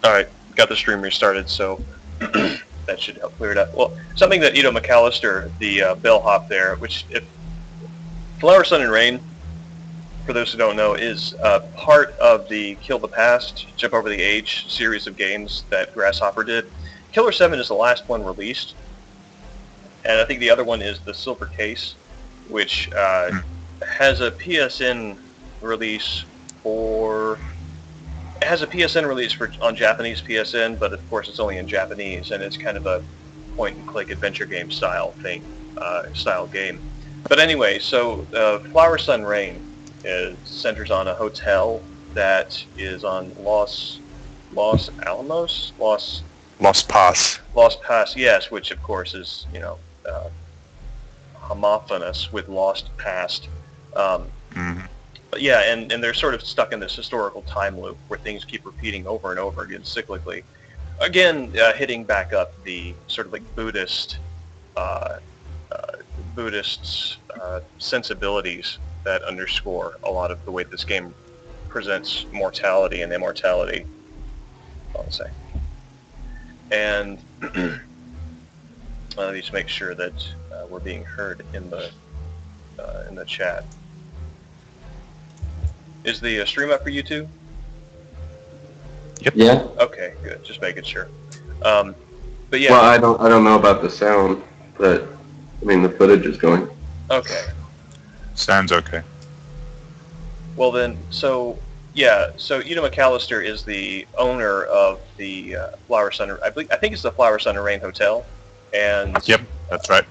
Alright, got the stream restarted, so that should help clear it up. Well, something that Ito McAllister, the bellhop there, which if Flower, Sun, and Rain, for those who don't know, is part of the Kill the Past, Jump Over the Age series of games that Grasshopper did. Killer7 is the last one released, and I think the other one is the Silver Case, which has a PSN release for... It has a PSN release on Japanese PSN, but of course it's only in Japanese, and it's kind of a point-and-click adventure game style game. But anyway, so Flower, Sun, Rain centers on a hotel that is on Los Pas, yes, which of course is, you know, homophonous with Lost Past. But yeah, and they're sort of stuck in this historical time loop where things keep repeating over and over again cyclically. Again, hitting back up the sort of like Buddhist sensibilities that underscore a lot of the way this game presents mortality and immortality. I'll say. And let me just make sure that we're being heard in the chat. Is the stream up for you too? Yep. Yeah. Okay, good. Just making sure. But yeah. Well, I don't know about the sound, but I mean the footage is going. Okay. Sounds okay. Well then, so yeah, so Ito McAllister is the owner of the Flower, Sun. I think it's the Flower, Sun, and Rain Hotel, and yep, that's right.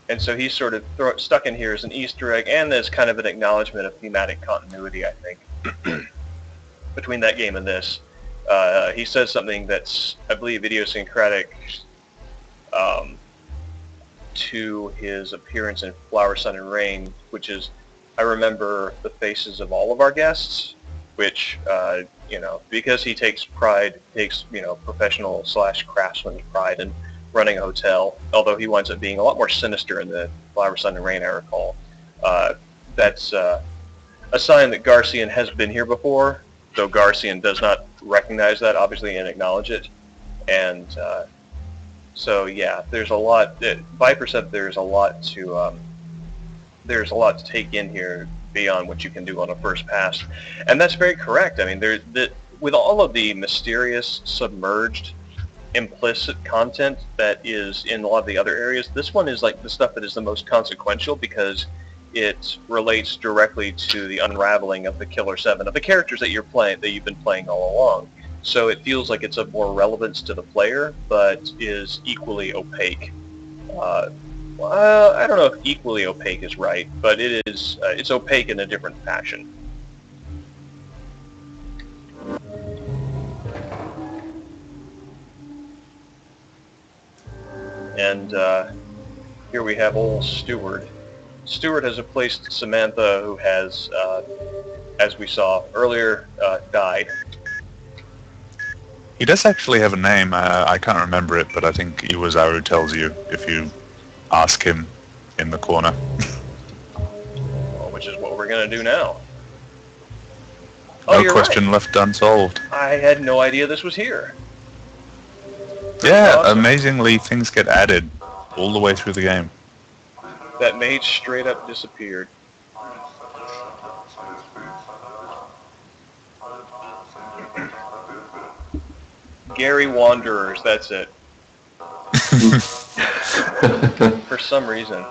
And so he's sort of stuck in here as an Easter egg and as kind of an acknowledgement of thematic continuity, I think, between that game and this. He says something that's, I believe, idiosyncratic to his appearance in Flower, Sun, and Rain, which is, I remember the faces of all of our guests, which, you know, because he takes professional / craftsman's pride in running a hotel, although he winds up being a lot more sinister in the Flower, Sun, and Rain, I recall. That's a sign that Garcian has been here before, though Garcian does not recognize that, obviously, and acknowledge it. And so, yeah, there's a lot. Viper said there's a lot to take in here beyond what you can do on a first pass, and that's very correct. I mean, with all of the mysterious, submerged, implicit content that is in a lot of the other areas, this one is like the stuff that is the most consequential because it relates directly to the unraveling of the Killer7, of the characters that you've been playing all along. So it feels like it's of more relevance to the player, but is equally opaque. Well, I don't know if equally opaque is right, but it's opaque in a different fashion. And here we have old Stewart. Stewart has replaced Samantha, who has, as we saw earlier, died. He does actually have a name. I can't remember it, but I think Iwazaru tells you if you ask him in the corner. Well, which is what we're going to do now. No question left unsolved. I had no idea this was here. Yeah, awesome. Amazingly, things get added all the way through the game. That mage straight up disappeared. Gary Wanderers, that's it. For some reason.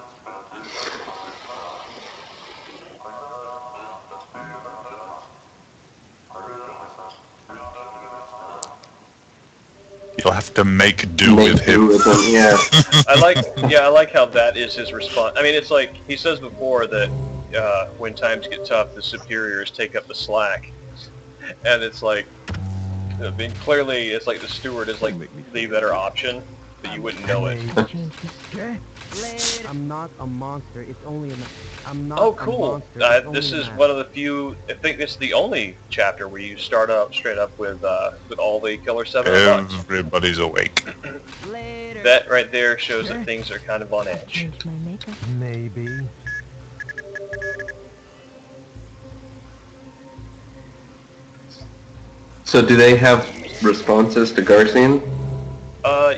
You'll have to make do with him. Yeah. I like how that is his response. I mean, it's like he says before that when times get tough, the superiors take up the slack, and it's like, I mean, clearly, it's like the steward is like the better option, but you wouldn't know it. I'm not a monster. It's only I'm not. Oh, cool. A monster. This is one of the few. I think this is the only chapter where you start up straight up with all the Killer7 at once. Everybody's awake. That right there shows that things are kind of on edge. Maybe. So do they have responses to Garcian?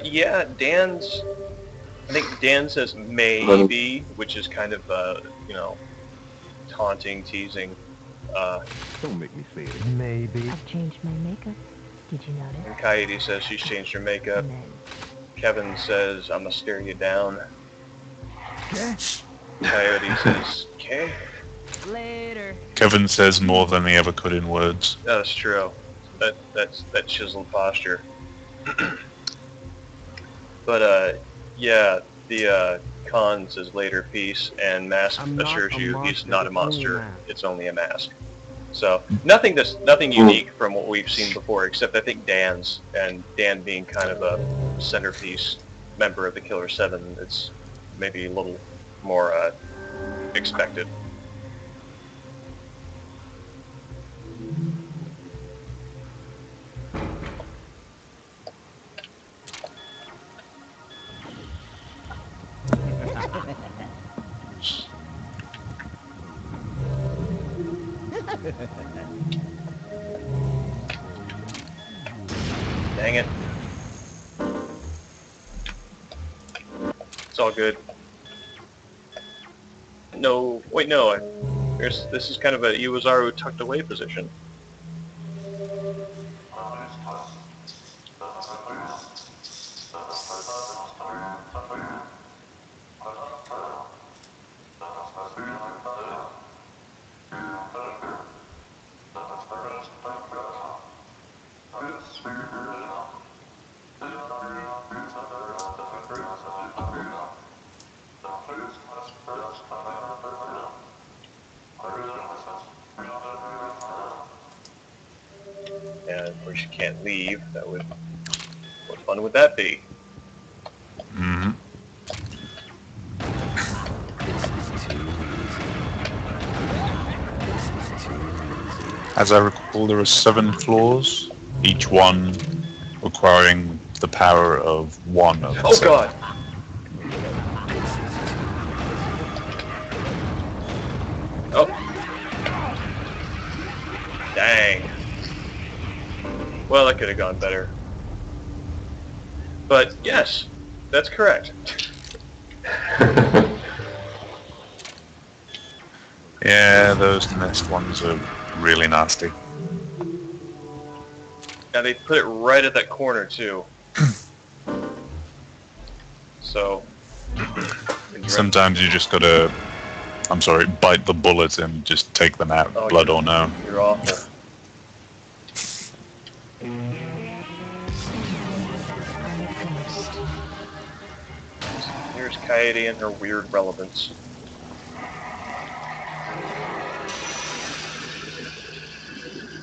Yeah, I think Dan says maybe, which is kind of, you know, taunting, teasing. Don't make me say it. Maybe. I've changed my makeup. Did you notice? And Coyote says she's changed her makeup. And then, Kevin says, I'm gonna stare you down. Okay. Coyote says, okay. later. Kevin says more than he ever could in words. That's true. That's that chiseled posture. But yeah, the Khan says later peace, and Mask I'm not assures a you monster, he's not a it's only a monster. mask. It's only a mask. So nothing unique from what we've seen before, except I think Dan's, and Dan being kind of a centerpiece member of the Killer 7. It's maybe a little more expected. Dang it. It's all good. No, wait, no. This is kind of a Iwazaru tucked away position. And of course you can't leave. That would, what fun would that be? hmm As I recall, there are 7 floors, each one requiring the power of one of the Oh 7. god! Oh. Dang. Well, that could have gone better. But yes, that's correct. Yeah, those nest ones are really nasty. And they put it right at that corner too. So Sometimes you just gotta, I'm sorry, bite the bullet and just take them out, Oh, blood or no. you're awful. Here's Coyote and her weird relevance.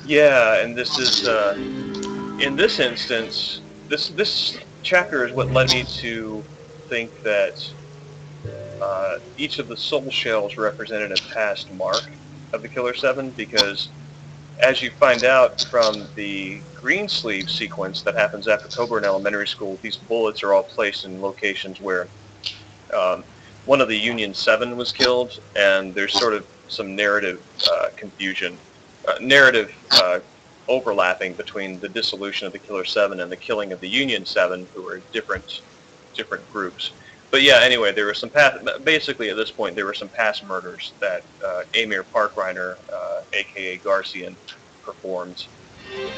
Yeah, and this is, in this instance, this chapter is what led me to think that each of the soul shells represented a past mark of the Killer 7, because as you find out from the green sleeve sequence that happens after Coburn Elementary School, these bullets are all placed in locations where one of the Union 7 was killed, and there's sort of some narrative confusion, narrative overlapping between the dissolution of the Killer 7 and the killing of the Union 7, who are different groups. But yeah, anyway, there were some past, basically at this point, there were some past murders that Amir Parkreiner, aka Garcian, performed.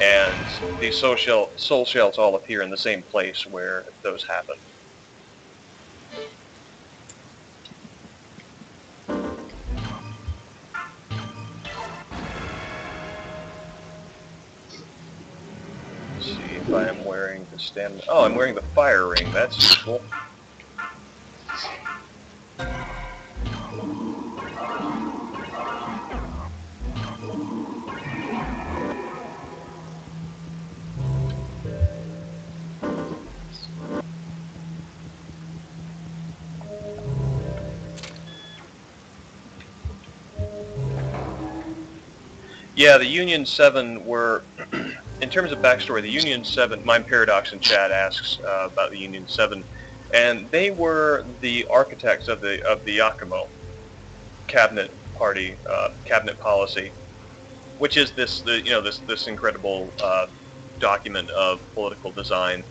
And these soul shells all appear in the same place where those happened. Let's see if I am wearing the stamina. Oh, I'm wearing the fire ring. That's useful. Yeah, the Union 7 were, in terms of backstory, the Union 7, Mind Paradox in chat asks about the Union 7, and they were the architects of the Yakumo cabinet party, cabinet policy, which is this incredible document of political design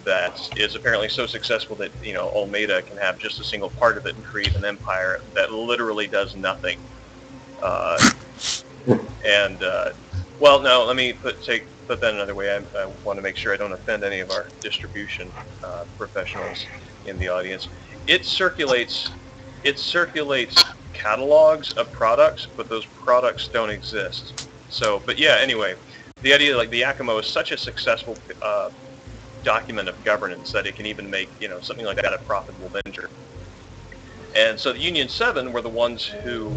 that is apparently so successful that, you know, Olmeda can have just a single part of it and create an empire that literally does nothing. Well, no, let me put that another way. I want to make sure I don't offend any of our distribution professionals in the audience. It circulates catalogs of products, but those products don't exist. So, but yeah, anyway, the idea, like, the Yakimo is such a successful document of governance that it can even make, you know, something like that a profitable venture. And so the Union 7 were the ones who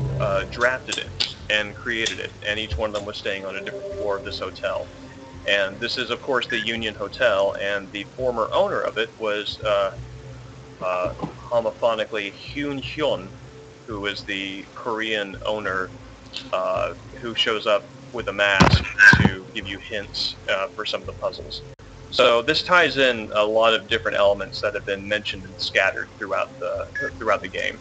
drafted it and created it, and each one of them was staying on a different floor of this hotel. And this is, of course, the Union Hotel, and the former owner of it was homophonically Hyun Hyun, who is the Korean owner who shows up with a mask to give you hints for some of the puzzles. So this ties in a lot of different elements that have been mentioned and scattered throughout the game.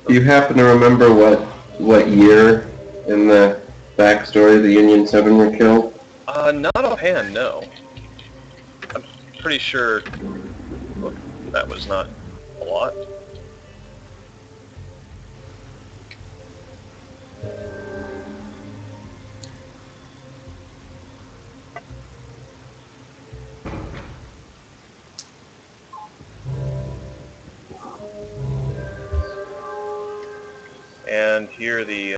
Do you happen to remember what year in the backstory the Union 7 were killed? Not offhand, no. I'm pretty sure that was not a lot. And here the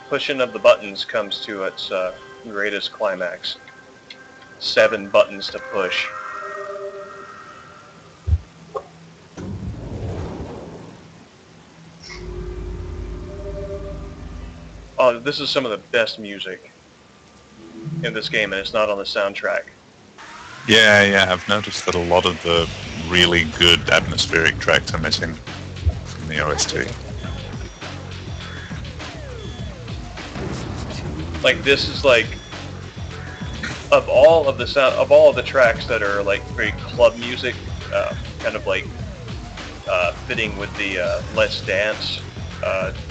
pushing of the buttons comes to its greatest climax. 7 buttons to push. Oh, this is some of the best music in this game, and it's not on the soundtrack. Yeah, I've noticed that a lot of the really good atmospheric tracks are missing from the OST. Like, this is like, of all of the tracks that are like very club music, kind of like fitting with the Let's Dance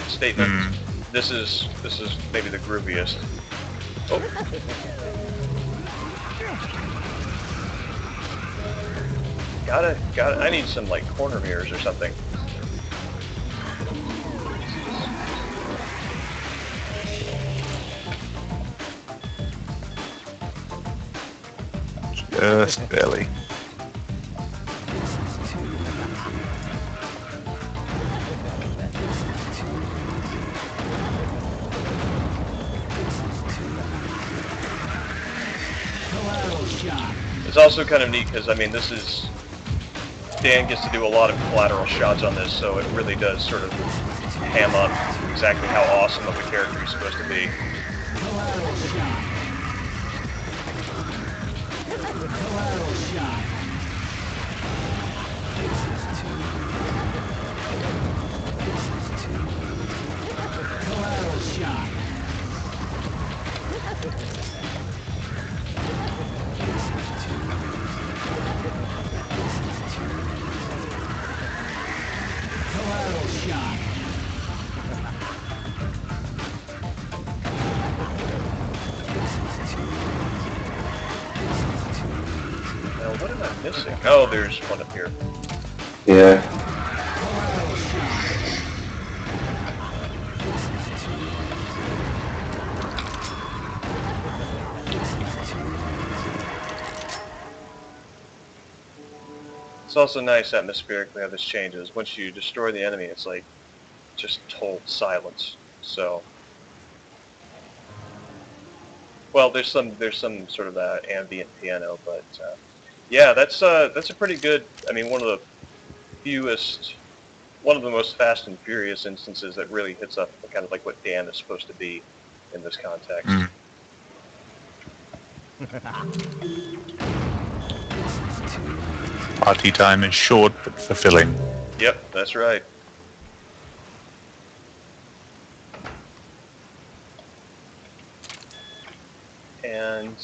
statement. This is maybe the grooviest. Oh. Got it. I need some like corner mirrors or something. Just barely. It's also kind of neat because, I mean, Dan gets to do a lot of collateral shots on this, so it really does sort of ham up exactly how awesome of a character he's supposed to be. What am I missing? Oh, there's one up here. Yeah. It's also nice atmospherically how this changes. Once you destroy the enemy, it's like just total silence. So, well, there's some sort of ambient piano, but yeah, that's a pretty good. I mean, one of the most fast and furious instances that really hits up kind of like what Dan is supposed to be in this context. Party time is short but fulfilling. Yep, that's right. And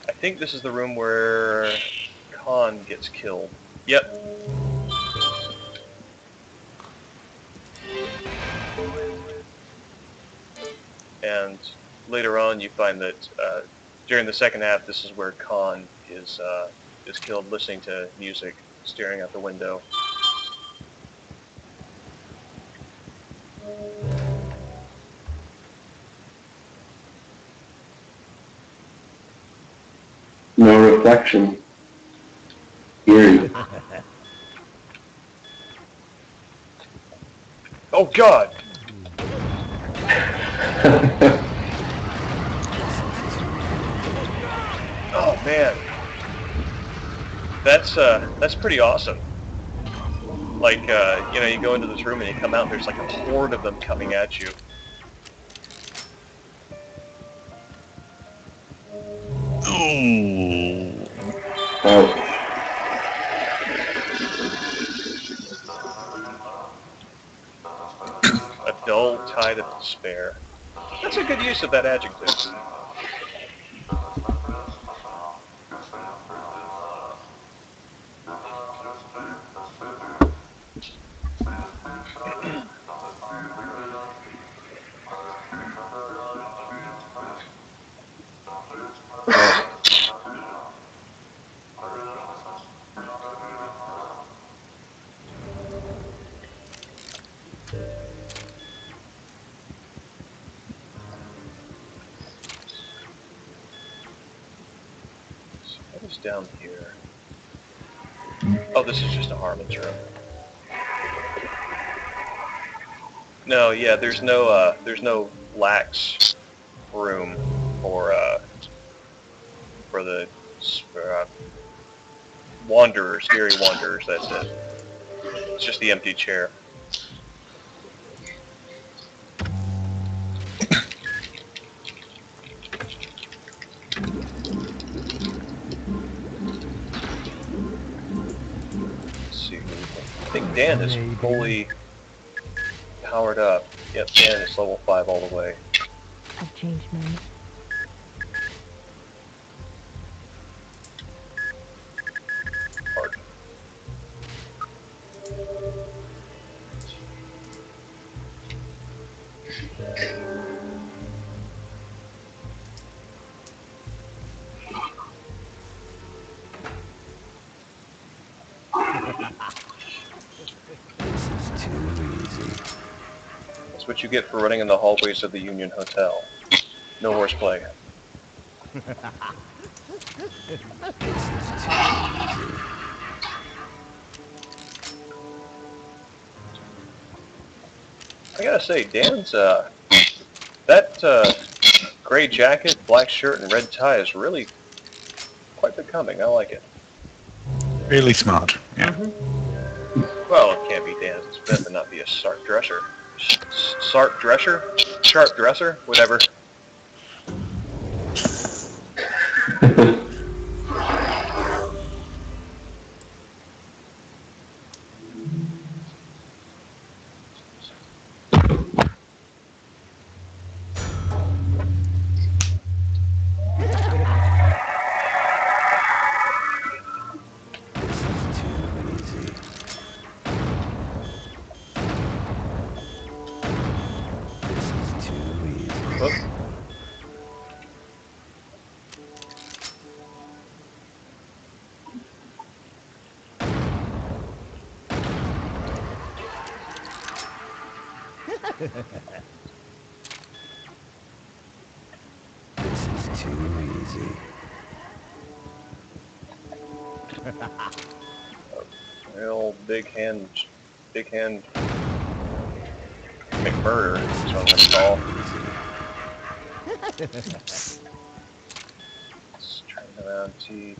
I think this is the room where Khan gets killed. Yep. And later on, you find that during the second half, this is where Khan is killed, listening to music, staring out the window. No reflection. Eerie. Oh God! Oh man, that's pretty awesome. Like you know, you go into this room and you come out, and there's like a horde of them coming at you. Ooh. Oh. A dull tide of despair. That's a good use of that adjective. What is down here? Oh, this is just a Harmon's room. No, yeah, there's no lax room for the wanderers, scary wanderers. That's it. It's just the empty chair. I think Dan is fully powered up. Yep, Dan is level 5 all the way. I've changed mine. Pardon. That's what you get for running in the hallways of the Union Hotel. No horseplay. I gotta say, Dan's, that gray jacket, black shirt, and red tie is really quite becoming. I like it. Really smart. Yeah. Well, it can't be Dan Smith and not be a sharp dresser. Sharp dresser? Sharp dresser? Whatever. This is too easy. Real big hand McMurder is what I'm gonna call. Let's turn around to.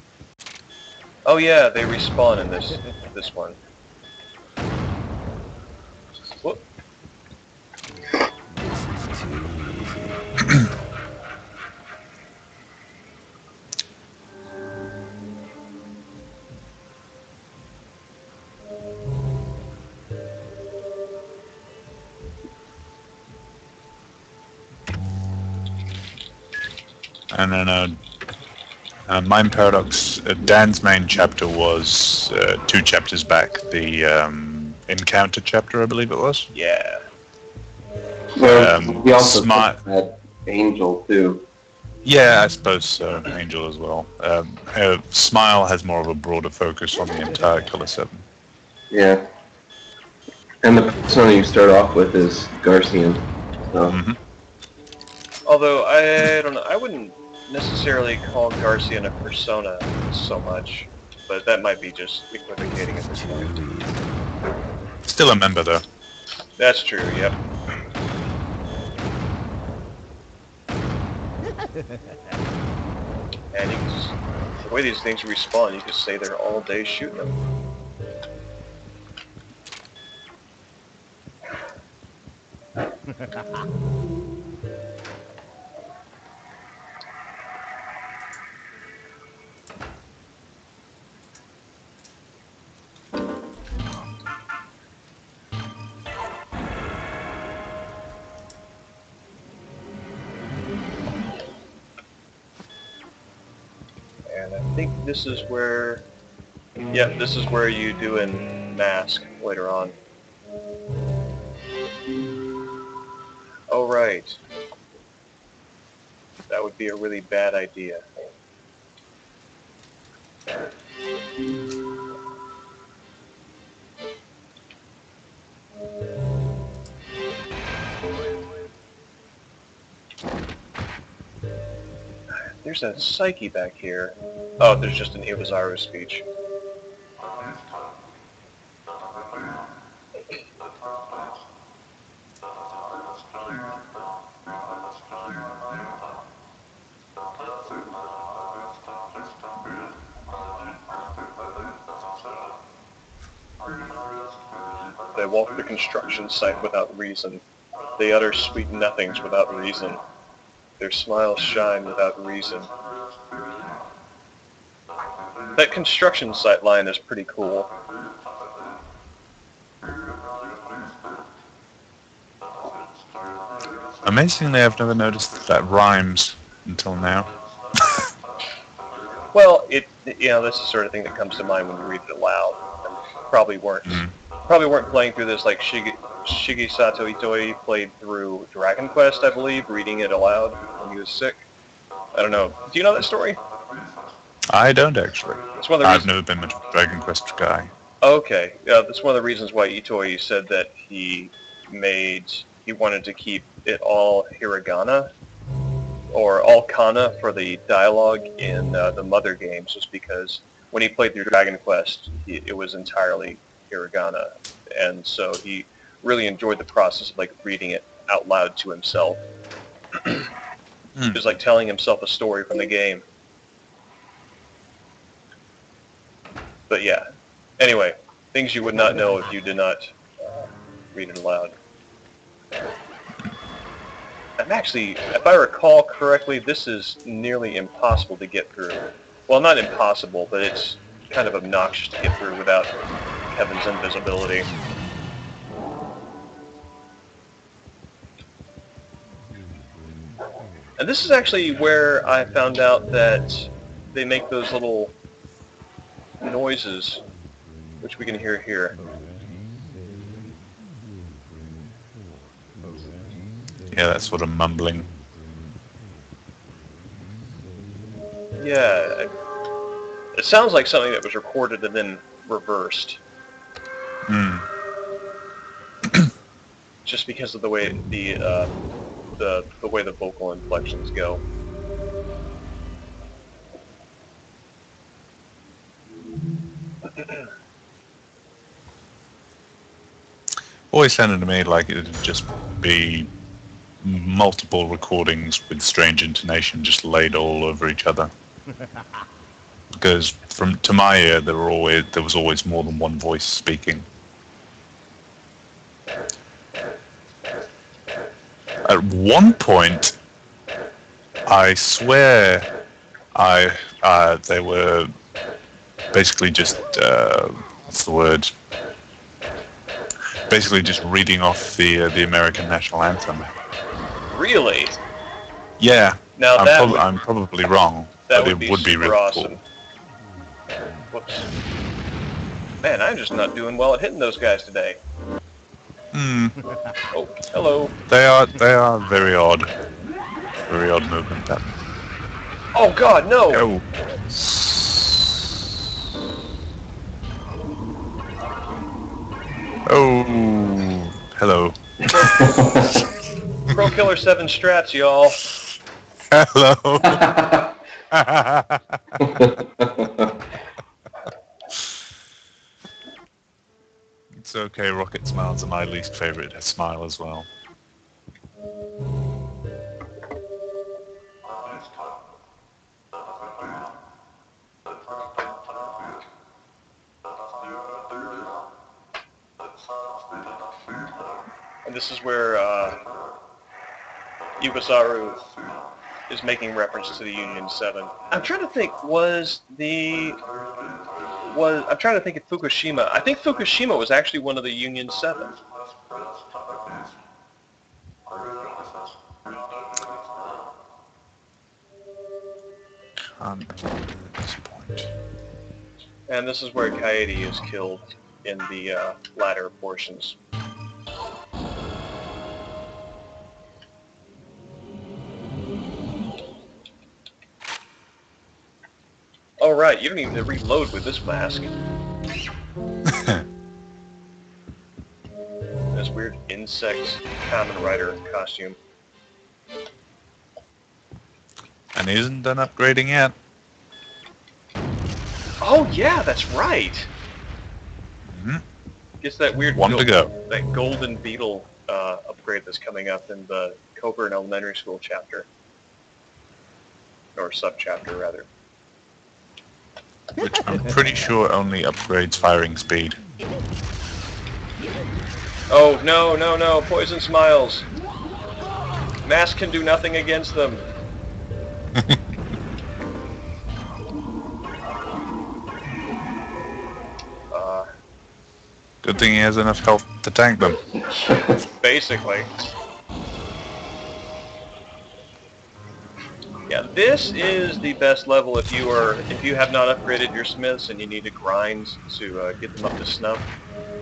Oh yeah, they respawn in this one. Whoop. And then Mind Paradox, Dan's main chapter was 2 chapters back, the Encounter chapter, I believe it was. Yeah. Well, he also Smile. had Angel too. Yeah, I suppose so. Angel as well. Smile has more of a broader focus on the entire Killer 7. Yeah. And the persona you start off with is Garcian. So. Mm-hmm. Although, I don't know, I wouldn't necessarily call Garcian a persona so much, but that might be just equivocating at this point. Still a member, though. That's true, yep. And you can just, the way these things respawn, you could stay there all day shooting them. And I think this is where, yeah, this is where you do in Mask later on. Oh, right. That would be a really bad idea. There's a Psyche back here. Oh, there's just an Iwazaru speech. They walk the construction site without reason. They utter sweet nothings without reason. Their smiles shine without reason. That construction site line is pretty cool. Amazingly, I've never noticed that rhymes until now. Well, that's the sort of thing that comes to mind when you read it aloud. And probably weren't playing through this like Shigesato Itoi played through Dragon Quest, I believe, reading it aloud when he was sick. I don't know. Do you know that story? I don't actually. It's one of the I've never been much of a Dragon Quest guy. Okay, that's one of the reasons why Itoi said that he wanted to keep it all hiragana, or all kana for the dialogue in the Mother games, just because when he played through Dragon Quest, it was entirely hiragana, and so he really enjoyed the process of like reading it out loud to himself. It was like telling himself a story from the game. But yeah, anyway, things you would not know if you did not read it aloud. I'm actually, if I recall correctly, this is nearly impossible to get through. Well, not impossible, but it's kind of obnoxious to get through without Kevin's invisibility. And this is actually where I found out that they make those little noises, which we can hear here. Yeah, that sort of mumbling. Yeah, it sounds like something that was recorded and then reversed. Just because of the way the way the vocal inflections go. Always sounded to me like it would just be multiple recordings with strange intonation just laid all over each other. Because to my ear, there was always more than one voice speaking. At one point, I swear, they were basically just what's the word? Basically, just reading off the American national anthem. Really? Yeah. Now I'm probably wrong, but it would be really awesome. Cool. Whoops. Man, I'm just not doing well at hitting those guys today. Hmm. Oh, hello. They are very odd. Very odd movement pattern. Oh God, no! Oh. Oh. Hello. Pro killer7 strats, y'all. Hello. It's okay. Rocket smiles are my least favorite smile as well. And this is where Ibasaru is making reference to the Union 7. I'm trying to think, I'm trying to think of Fukushima. I think Fukushima was actually one of the Union 7. Can't remember at this point. And this is where Kaede is killed in the latter portions. Oh right, you don't even need to reload with this mask. This weird insect Kamen Rider costume. And he isn't done upgrading yet. Oh yeah, that's right. Mhm. Gets that weird One to go. that golden beetle upgrade that's coming up in the Coburn Elementary School chapter. Or sub-chapter, rather. Which I'm pretty sure only upgrades firing speed. Oh, no, no, no, poison smiles. Mask can do nothing against them. Good thing he has enough health to tank them. Basically. Yeah, this is the best level if you have not upgraded your smiths and you need to grind to get them up to snuff.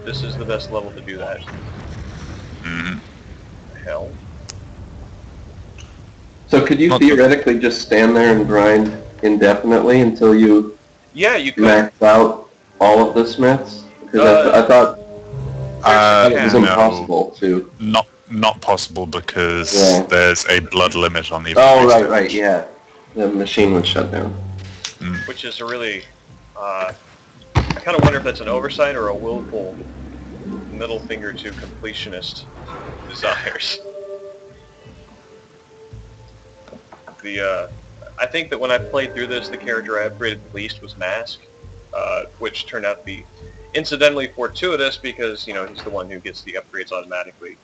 This is the best level to do that. Mm-hmm. Hell. So could you Not theoretically just stand there and grind indefinitely until you Yeah, you could. max out all of the smiths? Because I thought it was no. impossible to. Not possible because Yeah. there's a blood limit on the Oh, ability right, yeah. The machine would shut down. Which is a really, I kind of wonder if that's an oversight or a willful middle finger to completionist desires. I think that when I played through this, the character I upgraded the least was Mask, which turned out to be incidentally fortuitous because, you know, he's the one who gets the upgrades automatically.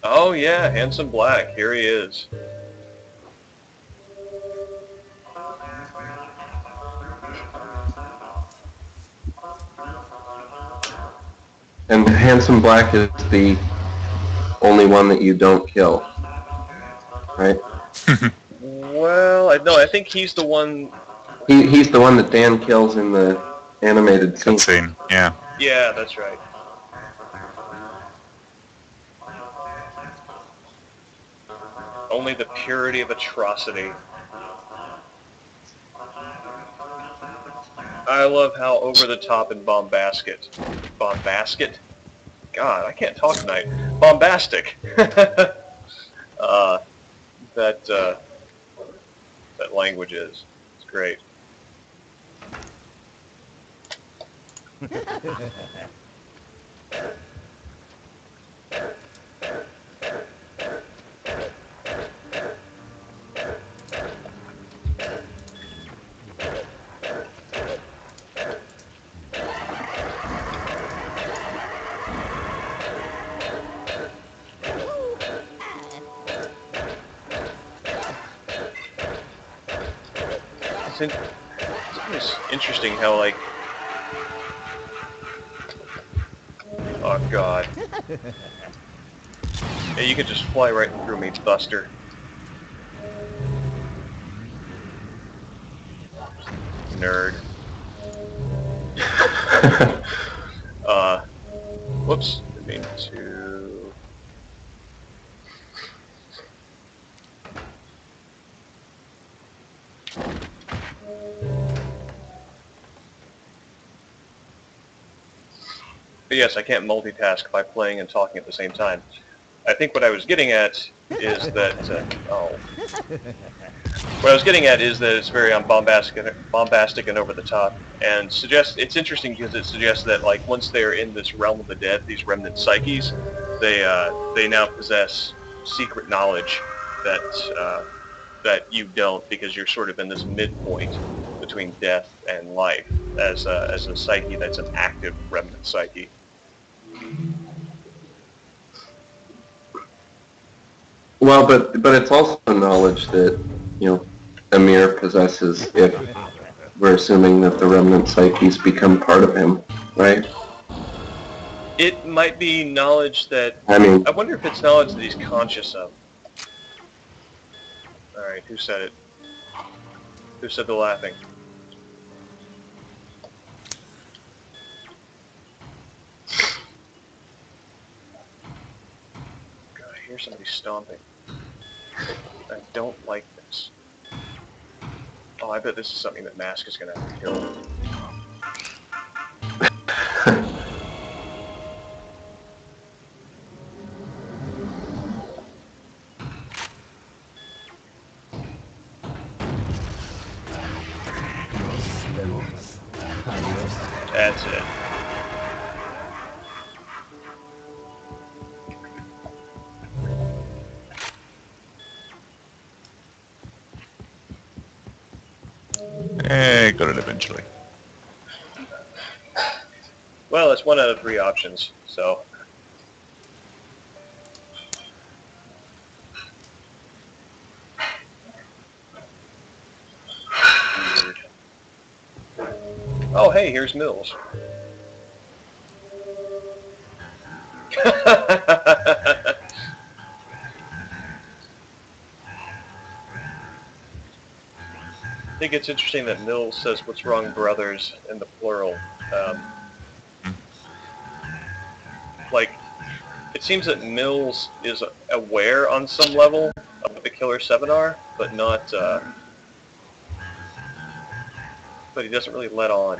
Oh yeah, Handsome Black, here he is. And Handsome Black is the only one that you don't kill, right? Well, I think he's the one. He's the one that Dan kills in the animated scene. cutscene. Yeah. Yeah, that's right. Only the purity of atrocity. I love how over the top and bombastic. God, I can't talk tonight. Bombastic. That language is. It's great. It's interesting how, like... Oh, God. Yeah, you could just fly right through me, Buster. Nerd. Whoops. Didn't mean to... But yes, I can't multitask by playing and talking at the same time. I think what I was getting at is that... What I was getting at is that it's very bombastic and over the top, and it's interesting because it suggests that, like, once they're in this realm of the dead, these remnant psyches, they now possess secret knowledge that you don't, because you're sort of in this midpoint between death and life as a psyche that's an active remnant psyche. Well, but it's also knowledge that, you know, Amir possesses if we're assuming that the remnant psyches become part of him, right? It might be knowledge that... I wonder if it's knowledge that he's conscious of. Alright, who said it? Who said the laughing? God, I hear somebody stomping. I don't like this. Oh, I bet this is something that Mask is going to have to kill. That's it. Got it eventually. Well, it's 1 out of 3 options, so... Weird. Oh, hey, here's Mills. I think it's interesting that Mills says, "What's wrong, brothers?" in the plural. Like, it seems that Mills is aware on some level of what the killer7 are, but not, but he doesn't really let on.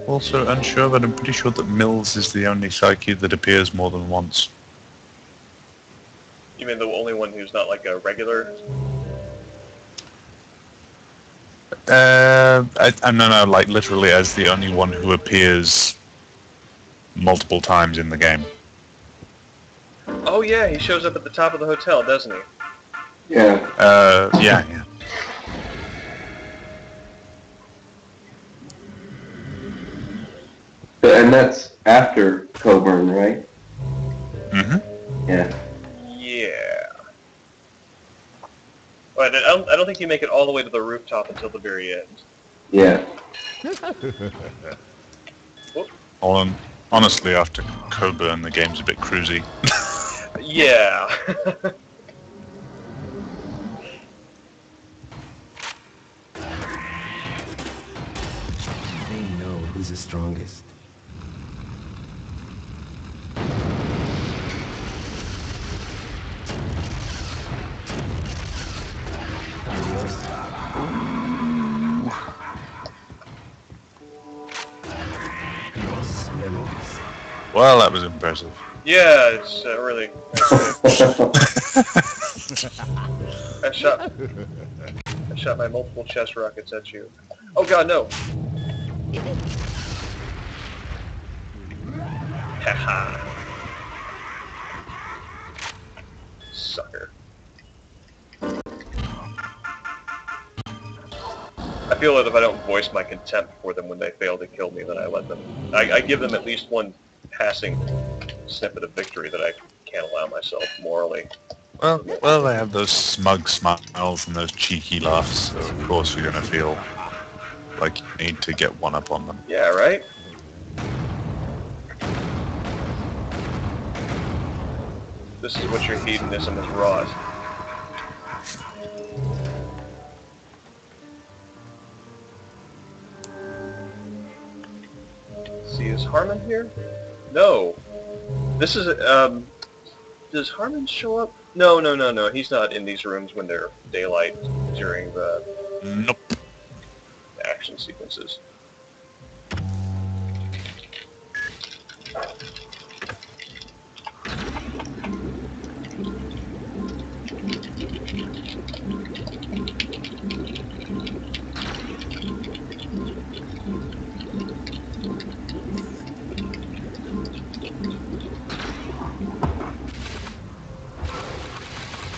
Also unsure, but I'm pretty sure that Mills is the only psyche that appears more than once. You mean the only one who's not like a regular? No, like literally as the only one who appears multiple times in the game. Oh yeah, he shows up at the top of the hotel, doesn't he? Yeah. Yeah. And that's after Coburn, right? Mm-hmm. Yeah. Yeah. But I don't think you make it all the way to the rooftop until the very end. Yeah. Honestly, after Coburn, the game's a bit cruisy. Yeah. They know who's the strongest. Adios, memories. Well, that was impressive. Yeah, it's really. I shot my multiple chest rockets at you. Oh god, no! Haha. Sucker. I feel that if I don't voice my contempt for them when they fail to kill me, then I let them. I give them at least one passing snippet of victory that I can't allow myself morally. Well, they have those smug smiles and those cheeky laughs, so of course you're going to feel like you need to get one up on them. Yeah, right? This is what your hedonism has wrought. See, is Harmon here? No. This is, does Harmon show up? No. He's not in these rooms when they're daylight during the Nope. action sequences.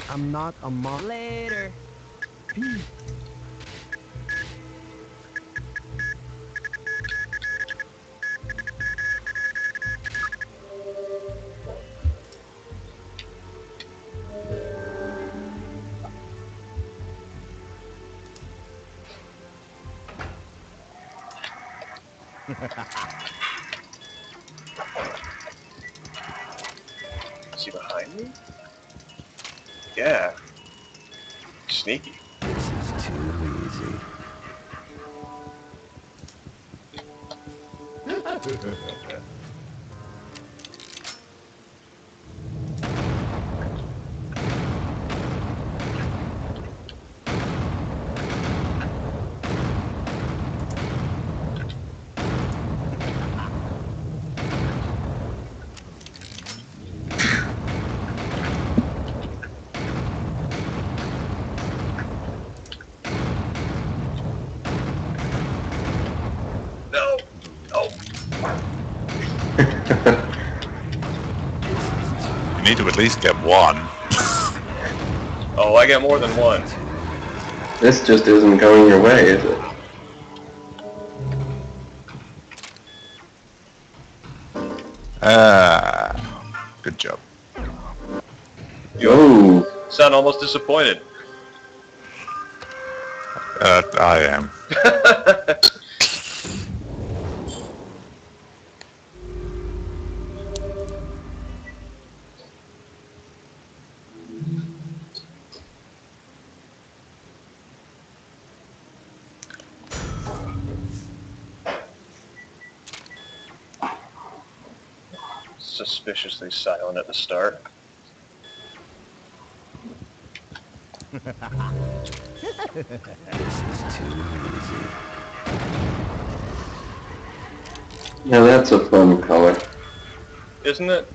I'm not a mom. Later. Is he behind me? Yeah. Sneaky. This is too easy. No! Oh! You need to at least get one. Oh, I got more than one. This just isn't going your way, is it? Good job. You Sound almost disappointed. I am. Suspiciously silent at the start. This is too easy. Yeah, that's a fun color. Isn't it?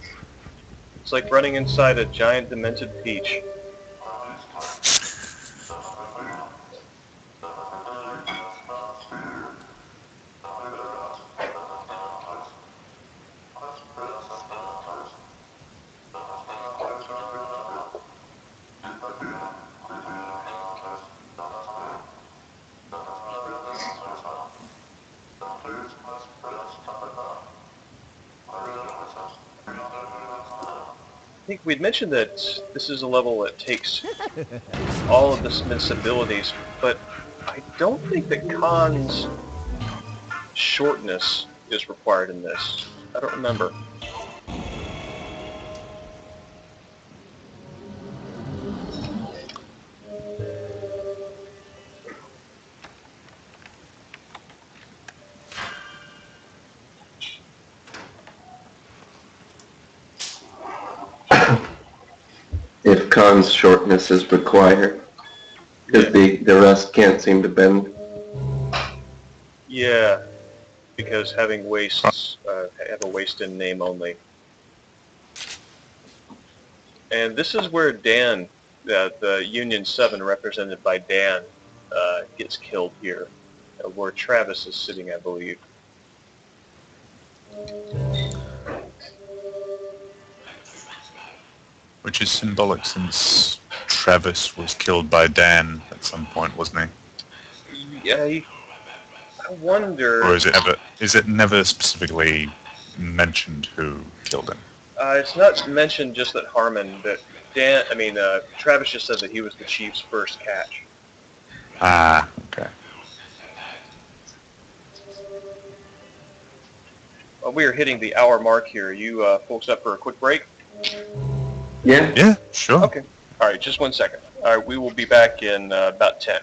It's like running inside a giant demented peach. I think we'd mentioned that this is a level that takes all of the Smith's abilities, but I don't think that Khan's shortness is required in this? I don't remember. If Khan's shortness is required, because the rest can't seem to bend. Yeah, because having wastes have a waste in name only. And this is where Dan, the Union 7 represented by Dan, gets killed here, where Travis is sitting, I believe. Which is symbolic since Travis was killed by Dan at some point, wasn't he? Yeah, I wonder... Or is it never specifically mentioned who killed him? It's not mentioned just that Travis just said that he was the Chief's first catch. Ah, okay. Well, we are hitting the hour mark here. You folks up for a quick break? Yeah. Yeah, sure. Okay. All right, just 1 second. All right, we will be back in about 10.